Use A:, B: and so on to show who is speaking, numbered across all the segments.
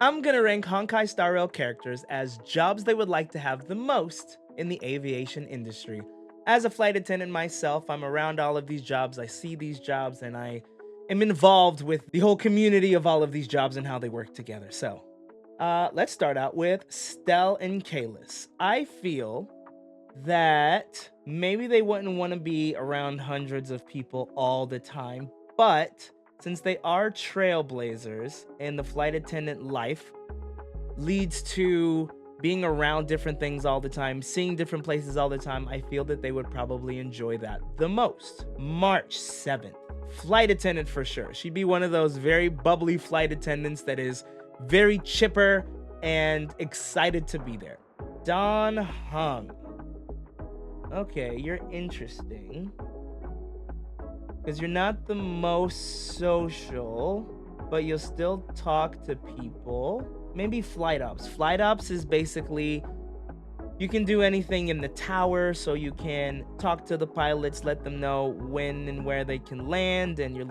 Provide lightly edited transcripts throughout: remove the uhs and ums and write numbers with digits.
A: I'm gonna rank Honkai Star Rail characters as jobs they would like to have the most in the aviation industry. As a flight attendant myself, I'm around all of these jobs, I see these jobs, and I am involved with the whole community of all of these jobs and how they work together. So, let's start out with Stell and Kalis. I feel that maybe they wouldn't want to be around hundreds of people all the time, but since they are trailblazers and the flight attendant life leads to being around different things all the time, seeing different places all the time, I feel that they would probably enjoy that the most. March 7th, flight attendant for sure. She'd be one of those very bubbly flight attendants that is very chipper and excited to be there. Don Hung. Okay, you're interesting. Because you're not the most social, but you'll still talk to people. Maybe flight ops. Flight ops is basically you can do anything in the tower, so you can talk to the pilots, let them know when and where they can land, and you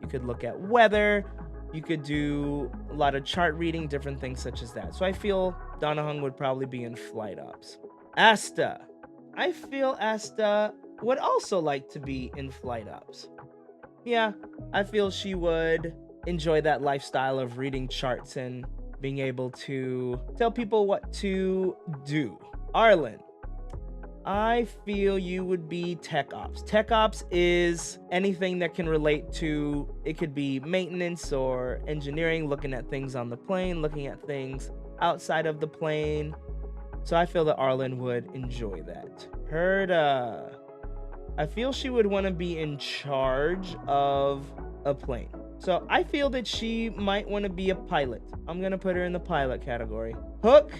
A: could look at weather, you could do a lot of chart reading, different things such as that. So I feel Donahung would probably be in flight ops. Asta. I feel Asta would also like to be in flight ops. Yeah, I feel she would enjoy that lifestyle of reading charts and being able to tell people what to do. Arlen, I feel you would be tech ops. Tech ops is anything that can relate to, it could be maintenance or engineering, looking at things on the plane, looking at things outside of the plane. So I feel that Arlen would enjoy that. Herda, I feel she would want to be in charge of a plane. So I feel that she might want to be a pilot. I'm going to put her in the pilot category. Hook,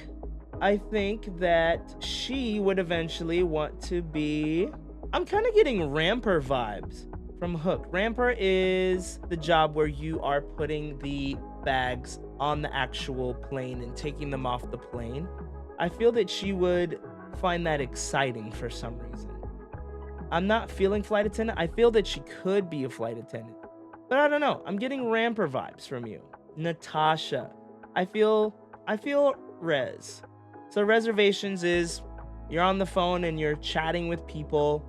A: I think that she would eventually want to be... I'm kind of getting Ramper vibes from Hook. Ramper is the job where you are putting the bags on the actual plane and taking them off the plane. I feel that she would find that exciting for some reason. I'm not feeling flight attendant. I feel that she could be a flight attendant. But I don't know. I'm getting Ramper vibes from you. Natasha. I feel res. So reservations is you're on the phone and you're chatting with people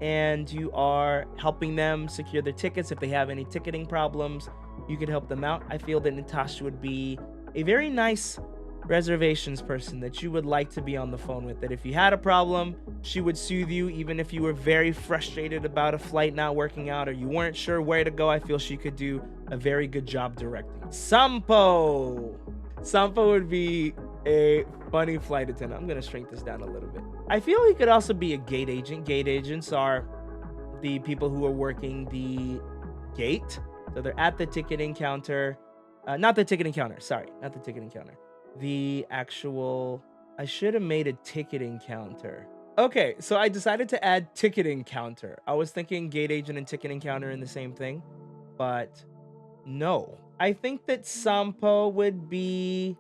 A: and you are helping them secure their tickets. If they have any ticketing problems, you could help them out. I feel that Natasha would be a very nice reservations person that you would like to be on the phone with, that if you had a problem, she would soothe you. Even if you were very frustrated about a flight not working out or you weren't sure where to go, I feel she could do a very good job directing. Sampo would be a funny flight attendant. I'm gonna shrink this down a little bit. I feel he could also be a gate agent. Gate agents are the people who are working the gate, so they're at the ticketing counter. Not the ticketing counter, the actual... I should have made a ticketing counter. Okay, so I decided to add ticketing counter. I was thinking gate agent and ticketing counter in the same thing, but no. I think that Sampo would be...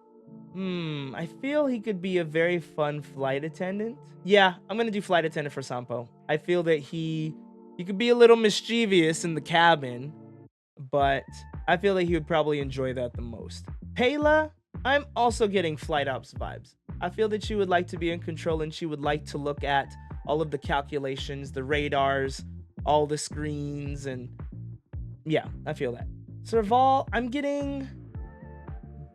A: I feel he could be a very fun flight attendant. Yeah, I'm gonna do flight attendant for Sampo. I feel that he could be a little mischievous in the cabin, but I feel that he would probably enjoy that the most. Payla, I'm also getting flight ops vibes. I feel that she would like to be in control and she would like to look at all of the calculations, the radars, all the screens, and yeah, I feel that. Serval, I'm getting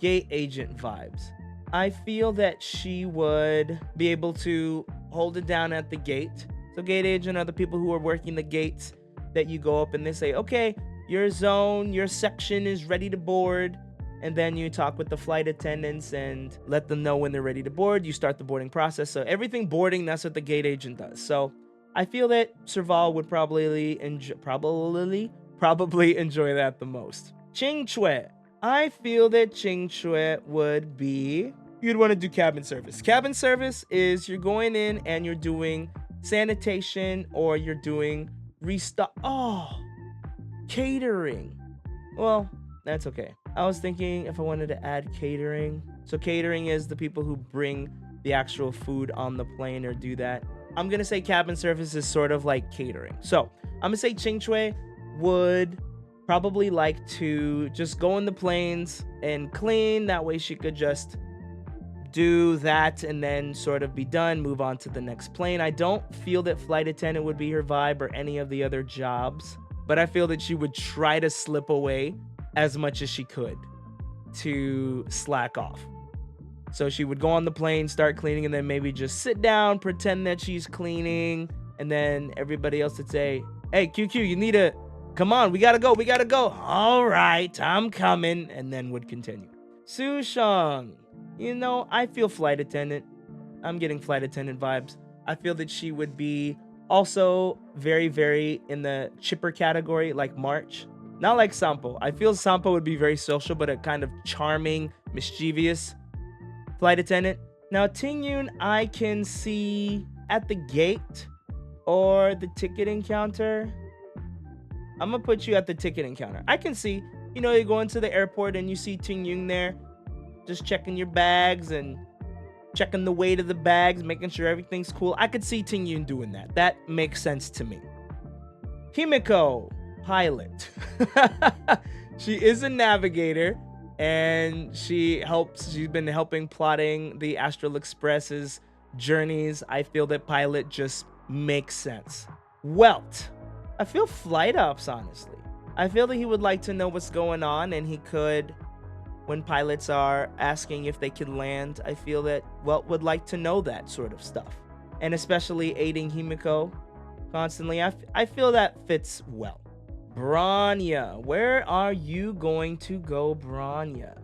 A: gate agent vibes. I feel that she would be able to hold it down at the gate. So gate agent are the people who are working the gates that you go up and they say, okay, your zone, your section is ready to board. And then you talk with the flight attendants and let them know when they're ready to board. You start the boarding process. So everything boarding, that's what the gate agent does. So I feel that Serval would probably enjoy that the most. Ching Chue. I feel that Ching Chue would be... You'd want to do cabin service. Cabin service is you're going in and you're doing sanitation or you're doing restock. Oh, catering. Well, that's okay. I was thinking if I wanted to add catering. So catering is the people who bring the actual food on the plane or do that. I'm going to say cabin service is sort of like catering. So I'm going to say Ching Chue would probably like to just go in the planes and clean. That way she could just do that and then sort of be done, move on to the next plane. I don't feel that flight attendant would be her vibe or any of the other jobs, but I feel that she would try to slip away as much as she could to slack off. So she would go on the plane, start cleaning, and then maybe just sit down, pretend that she's cleaning, and then everybody else would say, hey, QQ, you need to, come on, we gotta go. All right, I'm coming, and then would continue. Sushang, I feel flight attendant. I'm getting flight attendant vibes. I feel that she would be also very, very in the chipper category, like March. Not like Sampo. I feel Sampo would be very social, but a kind of charming, mischievous flight attendant. Now, Tingyun, I can see at the gate or the ticketing counter. I'm gonna put you at the ticketing counter. I can see, you go into the airport and you see Tingyun there, just checking your bags and checking the weight of the bags, making sure everything's cool. I could see Tingyun doing that. That makes sense to me. Himiko, pilot. She is a navigator, and she's been helping plotting the Astral Express's journeys. I feel that pilot just makes sense. Welt, I feel flight ops, honestly. I feel that he would like to know what's going on, and he could, when pilots are asking if they can land, I feel that Welt would like to know that sort of stuff. And especially aiding Himiko constantly. I feel that fits well. Branya, where are you going to go, Branya?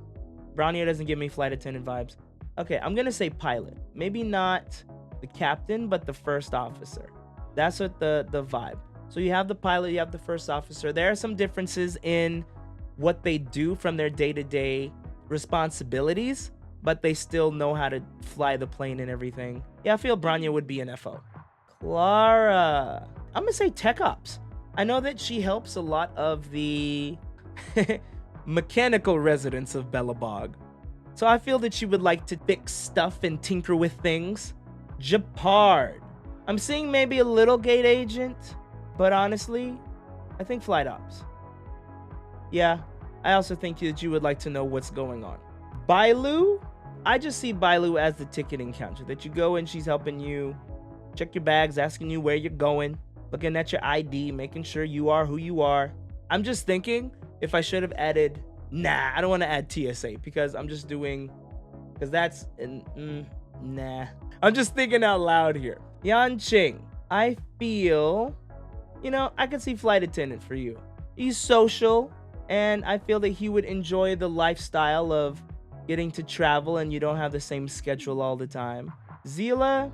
A: Branya doesn't give me flight attendant vibes. Okay, I'm gonna say pilot. Maybe not the captain, but the first officer. That's what the vibe. So you have the pilot, you have the first officer. There are some differences in what they do from their day-to-day responsibilities, but they still know how to fly the plane and everything. Yeah, I feel Branya would be an FO. Clara, I'm gonna say tech ops. I know that she helps a lot of the mechanical residents of Bellabog. So I feel that she would like to fix stuff and tinker with things. Japard, I'm seeing maybe a little gate agent, but honestly, I think flight ops. Yeah, I also think that you would like to know what's going on. Bailu, I just see Bailu as the ticketing counter, that you go and she's helping you check your bags, asking you where you're going, looking at your ID, making sure you are who you are. I'm just thinking if I should have added, I don't want to add TSA because I'm just doing, because that's, nah. I'm just thinking out loud here. Yanqing, I feel, I could see flight attendant for you. He's social, and I feel that he would enjoy the lifestyle of getting to travel and you don't have the same schedule all the time. Zila,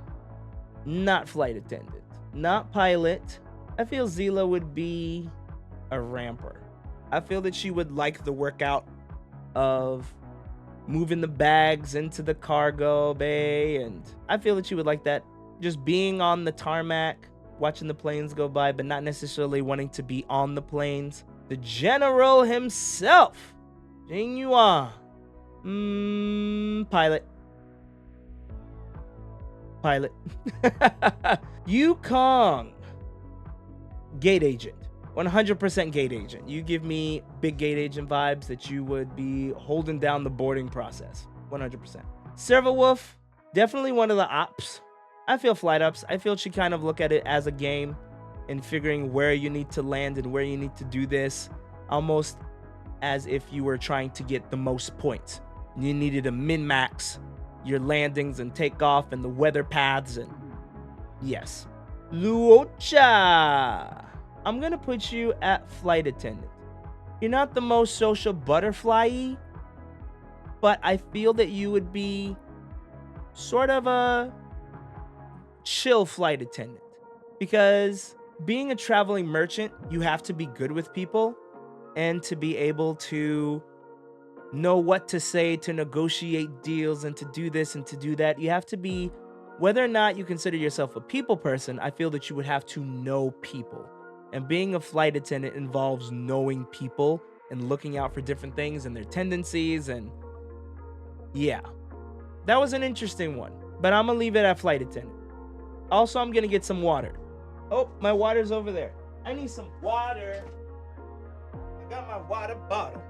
A: not flight attendant, not pilot. I feel Zila would be a ramper. I feel that she would like the workout of moving the bags into the cargo bay, and I feel that she would like that. Just being on the tarmac, watching the planes go by, but not necessarily wanting to be on the planes. The general himself, Jing Yuan. Pilot. Yukong, gate agent. 100% gate agent. You give me big gate agent vibes that you would be holding down the boarding process. 100%. Serverwolf, definitely one of the ops. I feel flight ops. I feel she kind of look at it as a game and figuring where you need to land and where you need to do this, almost as if you were trying to get the most points. You needed to min-max your landings and takeoff and the weather paths, and yes. Luocha, I'm gonna put you at flight attendant. You're not the most social butterfly-y, but I feel that you would be sort of a chill flight attendant, because being a traveling merchant, you have to be good with people and to be able to know what to say, to negotiate deals, and to do this and to do that. You have to be, whether or not you consider yourself a people person, I feel that you would have to know people. And being a flight attendant involves knowing people and looking out for different things and their tendencies. And yeah, that was an interesting one, but I'm gonna leave it at flight attendant. Also, I'm gonna get some water. Oh, my water's over there. I need some water. I got my water bottle.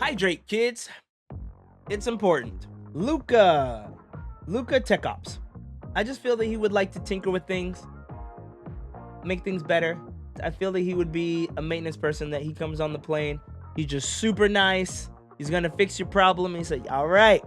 A: Hydrate, kids. It's important. Luca Tech Ops. I just feel that he would like to tinker with things, make things better. I feel that he would be a maintenance person, that he comes on the plane. He's just super nice. He's gonna fix your problem. And he's like, all right,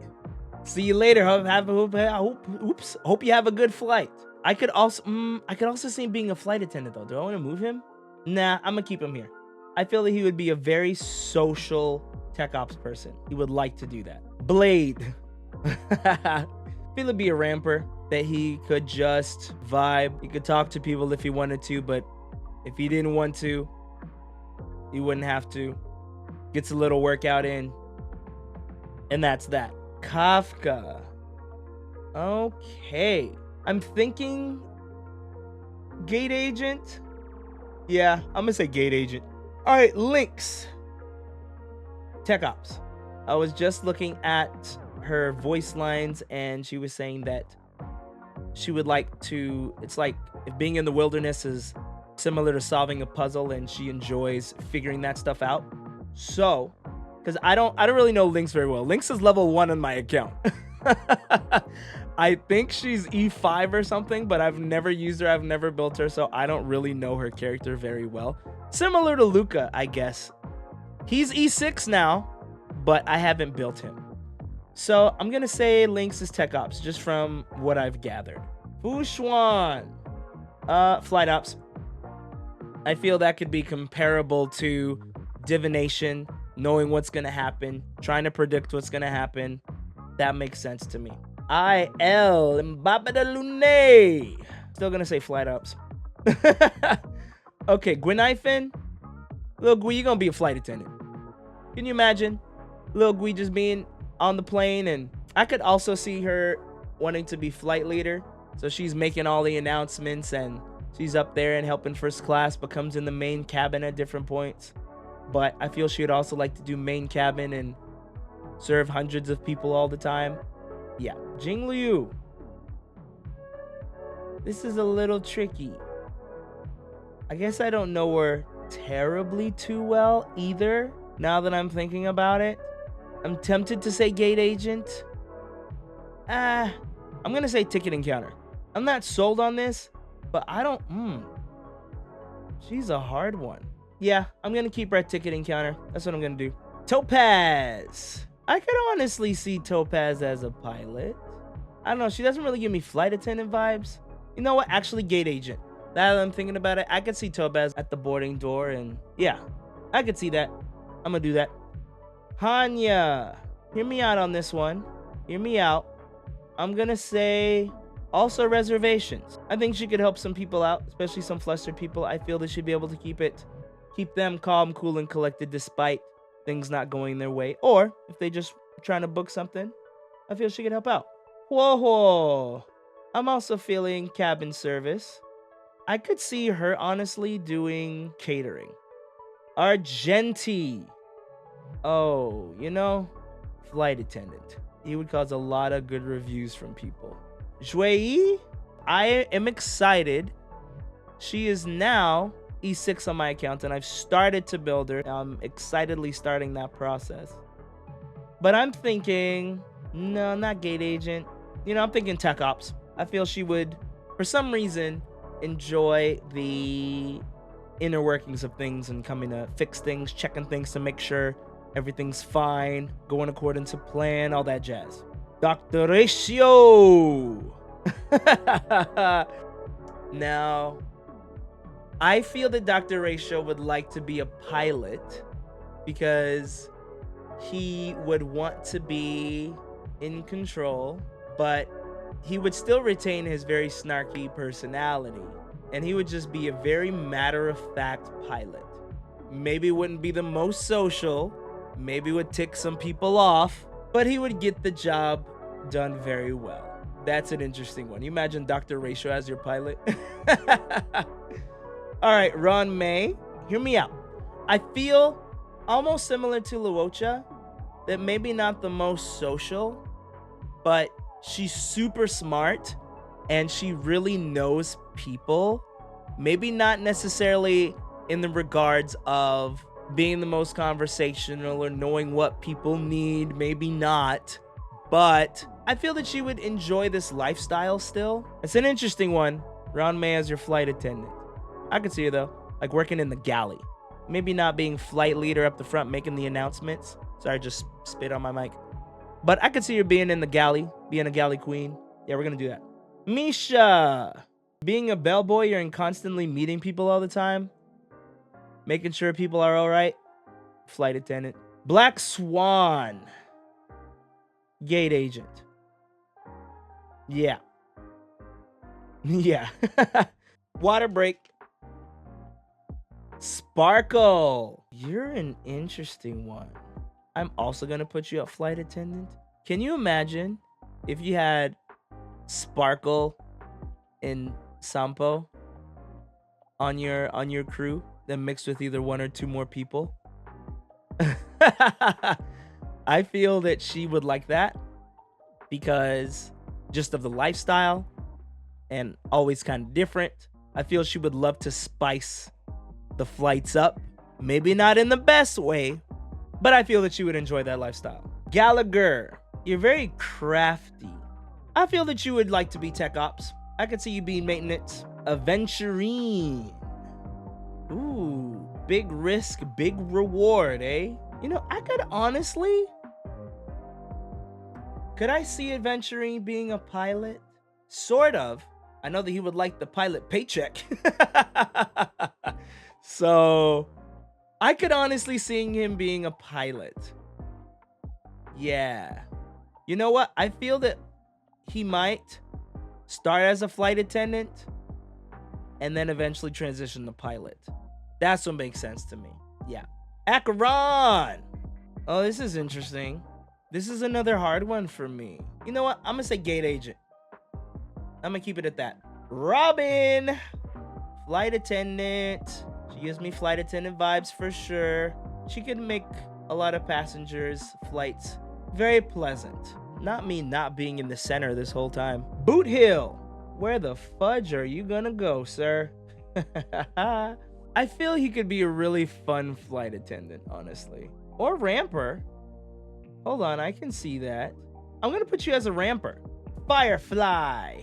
A: see you later. Hope you have a good flight. I could also see him being a flight attendant though. Do I want to move him? Nah, I'm gonna keep him here. I feel that he would be a very social tech ops person. He would like to do that. Blade. I feel it'd be a ramper that he could just vibe. He could talk to people if he wanted to, but if he didn't want to, he wouldn't have to. Gets a little workout in, and that's that. Kafka. Okay. I'm thinking gate agent. Yeah, I'm gonna say gate agent. All right, Lynx. Tech ops. I was just looking at her voice lines, and she was saying that she would like to, it's like if being in the wilderness is similar to solving a puzzle, and she enjoys figuring that stuff out. So, because I don't really know Lynx very well. Lynx is level 1 on my account. I think she's E5 or something, but I've never used her. I've never built her, so I don't really know her character very well. Similar to Luca, I guess. He's E6 now, but I haven't built him. So I'm going to say Lynx is Tech Ops, just from what I've gathered. Fushuan. Flight Ops. I feel that could be comparable to divination, knowing what's going to happen, trying to predict what's going to happen. That makes sense to me. IL Mbappe de Lune. Still going to say Flight Ops. Okay, Gwynifin. Lil Gui, you're going to be a flight attendant. Can you imagine Lil Gui just being on the plane? And I could also see her wanting to be flight leader. So she's making all the announcements, and she's up there and helping first class, but comes in the main cabin at different points. But I feel she would also like to do main cabin and serve hundreds of people all the time. Yeah, Jing Liu. This is a little tricky. I guess I don't know her terribly too well either, now that I'm thinking about it. I'm tempted to say gate agent. I'm gonna say ticket encounter. I'm not sold on this, but I don't. She's a hard one. Yeah, I'm gonna keep her at ticket encounter. That's what I'm gonna do. Topaz. I could honestly see Topaz as a pilot. I don't know. She doesn't really give me flight attendant vibes. You know what? Actually, gate agent. Now that I'm thinking about it, I could see Topaz at the boarding door, and yeah, I could see that. I'm gonna do that. Hanya. Hear me out on this one. Hear me out. I'm gonna say also reservations. I think she could help some people out, especially some flustered people. I feel that she'd be able to keep them calm, cool, and collected despite things not going their way. Or if they just trying to book something, I feel she could help out. Whoa. I'm also feeling cabin service. I could see her honestly doing catering. Argenti. Oh, you know, flight attendant. He would cause a lot of good reviews from people. Jui, I am excited. She is now E6 on my account, and I've started to build her. I'm excitedly starting that process. But I'm thinking, no, not gate agent. You know, I'm thinking tech ops. I feel she would, for some reason, enjoy the inner workings of things and coming to fix things, checking things to make sure everything's fine, going according to plan, all that jazz. Dr. Ratio. Now, I feel that Dr. Ratio would like to be a pilot because he would want to be in control, but he would still retain his very snarky personality, and he would just be a very matter-of-fact pilot. Maybe wouldn't be the most social, maybe would tick some people off, but he would get the job done very well. That's an interesting one. You imagine Dr. Ratio as your pilot? All right, Ron May, hear me out. I feel almost similar to Luocha, that maybe not the most social, but she's super smart and she really knows people. Maybe not necessarily in the regards of being the most conversational or knowing what people need, maybe not. But I feel that she would enjoy this lifestyle still. It's an interesting one. Ron May as your flight attendant. I could see her though, like working in the galley. Maybe not being flight leader up the front, making the announcements. Sorry, just spit on my mic. But I could see her being in the galley, being a galley queen. Yeah, we're gonna do that. Misha, being a bellboy, you're in constantly meeting people all the time, making sure people are all right. Flight attendant. Black Swan, gate agent. Yeah. Yeah. Water break. Sparkle, you're an interesting one. I'm also gonna put you at flight attendant. Can you imagine if you had Sparkle and Sampo on your crew, then mixed with either one or two more people? I feel that she would like that because just of the lifestyle and always kind of different. I feel she would love to spice the flights up. Maybe not in the best way, but I feel that she would enjoy that lifestyle. Gallagher, you're very crafty. I feel that you would like to be tech ops. I could see you being maintenance. Aventurine. Ooh, big risk, big reward, eh? You know, I could honestly... Could I see Aventurine being a pilot? Sort of. I know that he would like the pilot paycheck. So, I could honestly see him being a pilot. Yeah. You know what? I feel that he might start as a flight attendant and then eventually transition to pilot. That's what makes sense to me. Yeah. Acheron! Oh, this is interesting. This is another hard one for me. You know what? I'm gonna say gate agent. I'm gonna keep it at that. Robin! Flight attendant. She gives me flight attendant vibes for sure. She could make a lot of passengers' flights very pleasant. Not me not being in the center this whole time. Boot Hill! Where the fudge are you gonna go, sir? I feel he could be a really fun flight attendant, honestly. Or ramper. Hold on, I can see that. I'm gonna put you as a ramper. Firefly!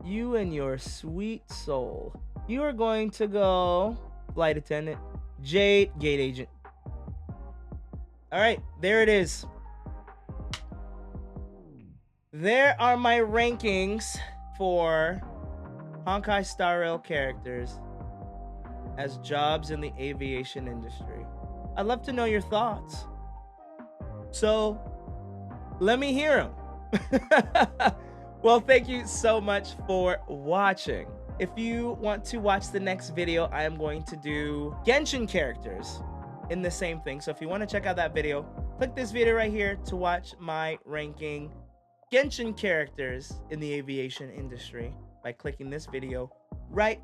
A: You and your sweet soul. You are going to go flight attendant. Jade, gate agent. All right, there it is. There are my rankings for Honkai Star Rail characters as jobs in the aviation industry. I'd love to know your thoughts. So, let me hear them. Well, thank you so much for watching. If you want to watch the next video, I am going to do Genshin characters in the same thing. So if you want to check out that video, click this video right here to watch my ranking Genshin characters in the aviation industry by clicking this video right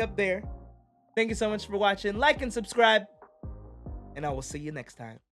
A: up there. Thank you so much for watching. Like and subscribe, and I will see you next time.